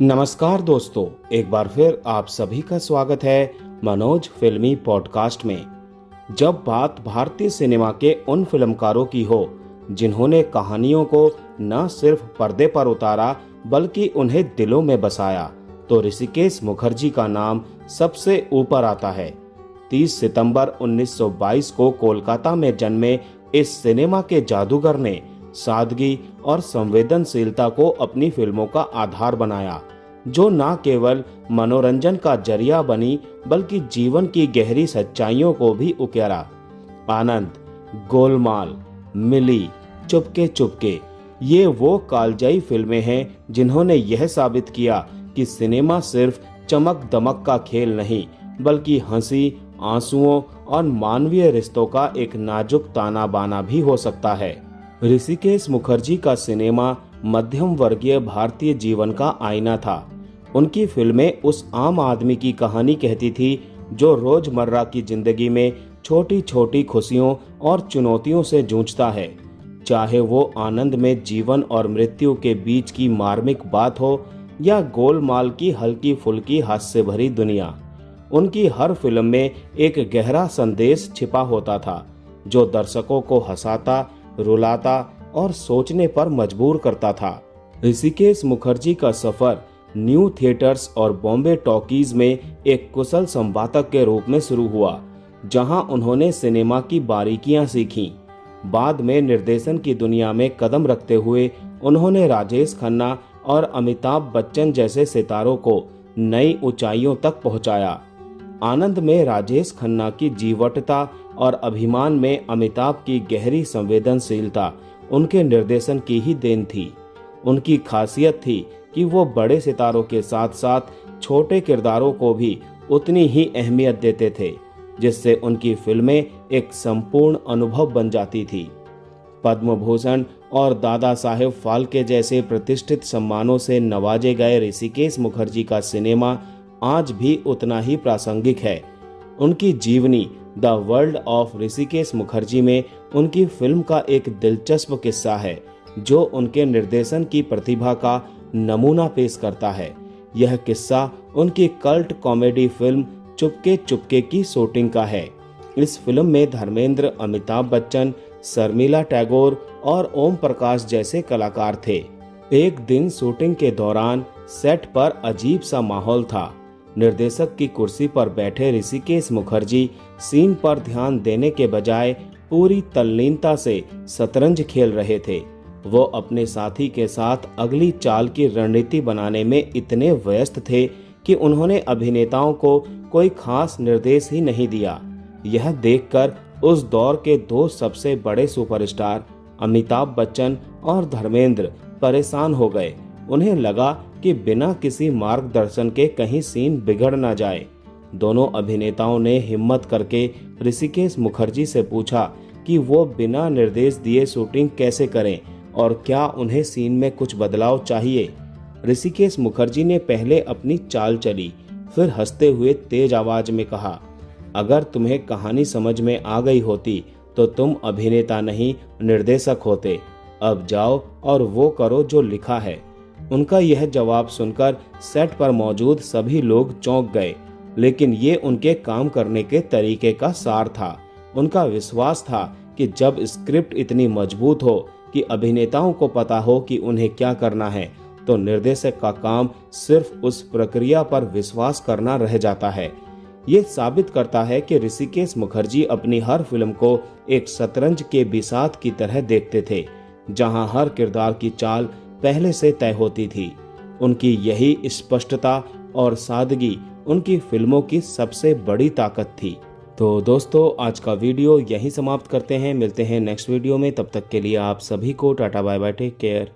नमस्कार दोस्तों, एक बार फिर आप सभी का स्वागत है मनोज फिल्मी पॉडकास्ट में। जब बात भारतीय सिनेमा के उन फिल्मकारों की हो जिन्होंने कहानियों को न सिर्फ पर्दे पर उतारा बल्कि उन्हें दिलों में बसाया, तो ऋषिकेश मुखर्जी का नाम सबसे ऊपर आता है। 30 सितंबर 1922 को कोलकाता में जन्मे इस सिनेमा के जादूगर ने सादगी और संवेदनशीलता को अपनी फिल्मों का आधार बनाया, जो न केवल मनोरंजन का जरिया बनी बल्कि जीवन की गहरी सच्चाइयों को भी उकेरा। आनंद, गोलमाल, मिली, चुपके चुपके, ये वो कालजयी फिल्में हैं जिन्होंने यह साबित किया कि सिनेमा सिर्फ चमक दमक का खेल नहीं बल्कि हंसी, आंसुओं और मानवीय रिश्तों का एक नाजुक ताना बाना भी हो सकता है। ऋषिकेश मुखर्जी का सिनेमा मध्यम वर्गीय भारतीय जीवन का आईना था। उनकी फिल्में उस आम आदमी की कहानी कहती थी जो रोजमर्रा की जिंदगी में छोटी छोटी खुशियों और चुनौतियों से जूझता है, चाहे वो आनंद में जीवन और मृत्यु के बीच की मार्मिक बात हो या गोलमाल की हल्की फुल्की हास्य भरी दुनिया। उनकी हर फिल्म में एक गहरा संदेश छिपा होता था जो दर्शकों को हंसाता, रुलाता और सोचने पर मजबूर करता था। ऋषिकेश मुखर्जी का सफर न्यू थिएटर्स और बॉम्बे टॉकीज में एक कुशल संवादक के रूप में शुरू हुआ, जहां उन्होंने सिनेमा की बारीकियां सीखीं। बाद में निर्देशन की दुनिया में कदम रखते हुए उन्होंने राजेश खन्ना और अमिताभ बच्चन जैसे सितारों को नई ऊंचाइयों तक पहुंचाया। आनंद में राजेश खन्ना की जीवटता और अभिमान में अमिताभ की गहरी संवेदनशीलता उनके निर्देशन की ही देन थी। उनकी खासियत थी कि वो बड़े सितारों के साथ साथ छोटे किरदारों को भी उतनी ही अहमियत देते थे, जिससे उनकी फिल्में एक संपूर्ण अनुभव बन जाती थी। पद्म भूषण और दादा साहेब फाल्के जैसे प्रतिष्ठित सम्मानों से नवाजे गए ऋषिकेश मुखर्जी का सिनेमा आज भी उतना ही प्रासंगिक है। उनकी जीवनी the world of Rishikesh Mukherjee में उनकी फिल्म का एक दिलचस्प किस्सा है जो उनके निर्देशन की प्रतिभा का नमूना पेश करता है। यह किस्सा उनकी cult comedy film Chupke Chupke की शूटिंग का है। इस फिल्म में धर्मेंद्र, अमिताभ बच्चन, शर्मिला टैगोर और ओम प्रकाश जैसे कलाकार थे। एक दिन शूटिंग के दौरान सेट पर अजीब सा माहौल था। निर्देशक की कुर्सी पर बैठे ऋषिकेश मुखर्जी सीन पर ध्यान देने के बजाय पूरी तल्लीनता से शतरंज खेल रहे थे। वो अपने साथी के साथ अगली चाल की रणनीति बनाने में इतने व्यस्त थे कि उन्होंने अभिनेताओं को कोई खास निर्देश ही नहीं दिया। यह देखकर उस दौर के दो सबसे बड़े सुपरस्टार अमिताभ बच्चन और धर्मेंद्र परेशान हो गए। उन्हें लगा कि बिना किसी मार्गदर्शन के कहीं सीन बिगड़ ना जाए। दोनों अभिनेताओं ने हिम्मत करके ऋषिकेश मुखर्जी से पूछा कि वो बिना निर्देश दिए शूटिंग कैसे करें और क्या उन्हें सीन में कुछ बदलाव चाहिए। ऋषिकेश मुखर्जी ने पहले अपनी चाल चली, फिर हंसते हुए तेज आवाज में कहा, अगर तुम्हें कहानी समझ में आ गई होती तो तुम अभिनेता नहीं निर्देशक होते। अब जाओ और वो करो जो लिखा है। उनका यह जवाब सुनकर सेट पर मौजूद सभी लोग चौंक गए, लेकिन ये उनके काम करने के तरीके का सार था। उनका विश्वास था कि जब स्क्रिप्ट इतनी मजबूत हो कि अभिनेताओं को पता हो कि उन्हें क्या करना है, तो निर्देशक का काम सिर्फ उस प्रक्रिया पर विश्वास करना रह जाता है। ये साबित करता है कि ऋषिकेश मुखर्जी अपनी हर फिल्म को एक शतरंज के बिसात की तरह देखते थे, जहां हर किरदार की चाल पहले से तय होती थी। उनकी यही स्पष्टता और सादगी उनकी फिल्मों की सबसे बड़ी ताकत थी। तो दोस्तों, आज का वीडियो यहीं समाप्त करते हैं। मिलते हैं नेक्स्ट वीडियो में। तब तक के लिए आप सभी को tata bye bye, take care.